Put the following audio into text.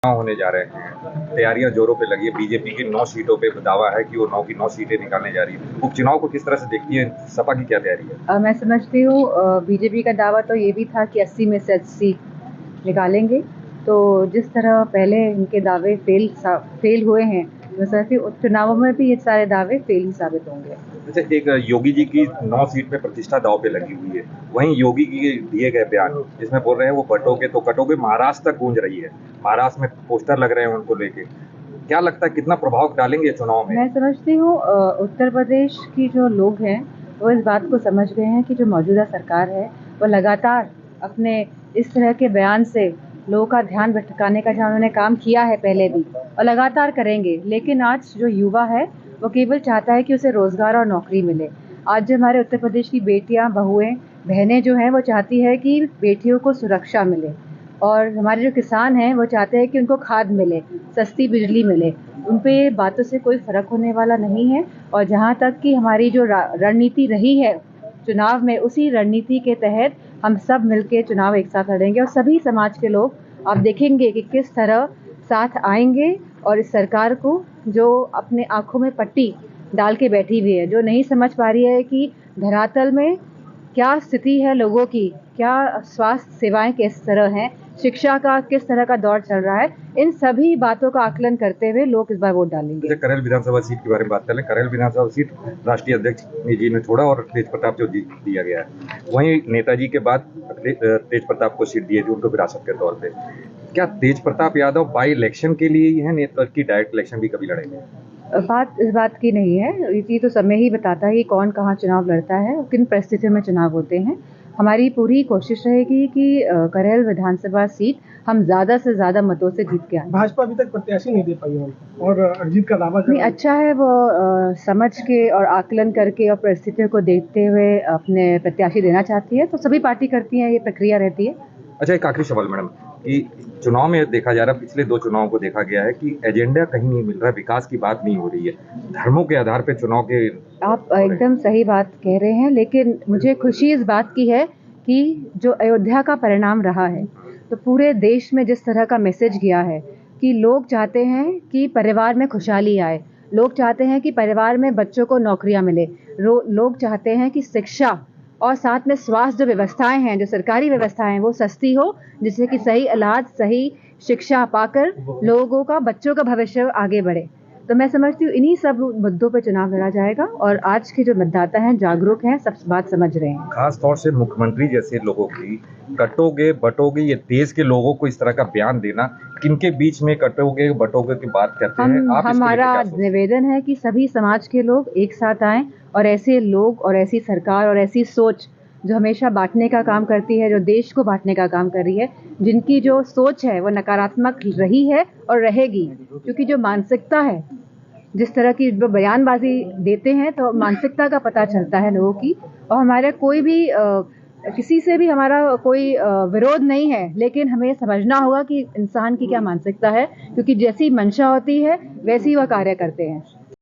होने जा रहे हैं, तैयारियां जोरों पे लगी है। बीजेपी की 9 सीटों पे दावा है कि वो 9 की 9 सीटें निकालने जा रही है। उपचुनाव को किस तरह से देखती है? सपा की क्या तैयारी है? मैं समझती हूँ बीजेपी का दावा तो ये भी था कि 80 में से 80 निकालेंगे। तो जिस तरह पहले इनके दावे फेल हुए हैं, मैं समझती हूँ चुनावों में भी ये सारे दावे फेल ही साबित होंगे। जैसे एक योगी जी की 9 सीट पे प्रतिष्ठा दांव पे लगी हुई है, वहीं योगी की दिए गए बयान जिसमें बोल रहे हैं वो बटोगे तो कटोगे, महाराष्ट्र तक गूंज रही है। महाराष्ट्र में पोस्टर लग रहे हैं उनको लेके। क्या लगता है कितना प्रभाव डालेंगे चुनाव में? मैं समझती हूँ उत्तर प्रदेश की जो लोग हैं वो इस बात को समझ गए हैं कि जो मौजूदा सरकार है वो लगातार अपने इस तरह के बयान से लोगों का ध्यान भटकाने का जहाँ उन्होंने काम किया है पहले भी और लगातार करेंगे। लेकिन आज जो युवा है वो केवल चाहता है कि उसे रोजगार और नौकरी मिले। आज जो हमारे उत्तर प्रदेश की बेटियां, बहुएं, बहनें जो हैं वो चाहती है कि बेटियों को सुरक्षा मिले और हमारे जो किसान हैं वो चाहते हैं कि उनको खाद मिले, सस्ती बिजली मिले। उन पे बातों से कोई फ़र्क होने वाला नहीं है। और जहाँ तक कि हमारी जो रणनीति रही है चुनाव में, उसी रणनीति के तहत हम सब मिलके चुनाव एक साथ लड़ेंगे और सभी समाज के लोग आप देखेंगे कि किस तरह साथ आएंगे और इस सरकार को, जो अपने आंखों में पट्टी डाल के बैठी हुई है, जो नहीं समझ पा रही है कि धरातल में क्या स्थिति है लोगों की, क्या स्वास्थ्य सेवाएं किस तरह हैं, शिक्षा का किस तरह का दौर चल रहा है, इन सभी बातों का आकलन करते हुए लोग इस बार वोट डालेंगे। करेल विधानसभा सीट के बारे में बात कर लें। करेल विधानसभा सीट राष्ट्रीय अध्यक्ष जी ने छोड़ा और तेज प्रताप को जीत दिया गया है। वहीं नेताजी के बाद तेज प्रताप को सीट दी है उनको विरासत के तौर पे। क्या तेज प्रताप यादव बाई इलेक्शन के लिए ही है, नेता की डायरेक्ट इलेक्शन भी कभी लड़ेंगे? बात इस बात की नहीं है, ये तो समय ही बताता है कि कौन कहाँ चुनाव लड़ता है और किन परिस्थितियों में चुनाव होते हैं। हमारी पूरी कोशिश रहेगी कि करेल विधानसभा सीट हम ज़्यादा से ज़्यादा मतों से जीत के आए। भाजपा अभी तक प्रत्याशी नहीं दे पाई है और अरिजीत का दावा नहीं, अच्छा है वो समझ के और आकलन करके और परिस्थितियों को देखते हुए अपने प्रत्याशी देना चाहती है, तो सभी पार्टी करती है, ये प्रक्रिया रहती है। अच्छा, एक आखिरी सवाल मैडम कि चुनाव में देखा जा रहा है, पिछले 2 चुनावों को देखा गया है कि एजेंडा कहीं नहीं मिल रहा है, विकास की बात नहीं हो रही है, धर्मों के आधार पे चुनाव के। आप एकदम सही बात कह रहे हैं, लेकिन मुझे खुशी इस बात की है कि जो अयोध्या का परिणाम रहा है, तो पूरे देश में जिस तरह का मैसेज गया है कि लोग चाहते हैं कि परिवार में खुशहाली आए, लोग चाहते हैं कि परिवार में बच्चों को नौकरियां मिले, लोग चाहते हैं कि शिक्षा और साथ में स्वास्थ्य जो व्यवस्थाएं हैं, जो सरकारी व्यवस्थाएं हैं, वो सस्ती हो, जिससे कि सही इलाज, सही शिक्षा पाकर लोगों का, बच्चों का भविष्य आगे बढ़े। तो मैं समझती हूँ इन्हीं सब मुद्दों पर चुनाव लड़ा जाएगा और आज के जो मतदाता हैं जागरूक हैं, सब बात समझ रहे हैं। खास तौर से मुख्यमंत्री जैसे लोगों की कटोगे बटोगे, ये देश के लोगों को इस तरह का बयान देना, किनके बीच में कटोगे बटोगे की बात करते हैं आप? हमारा निवेदन है कि सभी समाज के लोग एक साथ आएं और ऐसे लोग और ऐसी सरकार और ऐसी सोच जो हमेशा बांटने का काम करती है, जो देश को बांटने का काम कर रही है, जिनकी जो सोच है वो नकारात्मक रही है और रहेगी, क्योंकि जो मानसिकता है, जिस तरह की बयानबाजी देते हैं तो मानसिकता का पता चलता है लोगों की। और हमारे कोई भी किसी से भी हमारा कोई विरोध नहीं है, लेकिन हमें समझना होगा कि इंसान की क्या मानसिकता है, क्योंकि जैसी मंशा होती है वैसी वह कार्य करते हैं।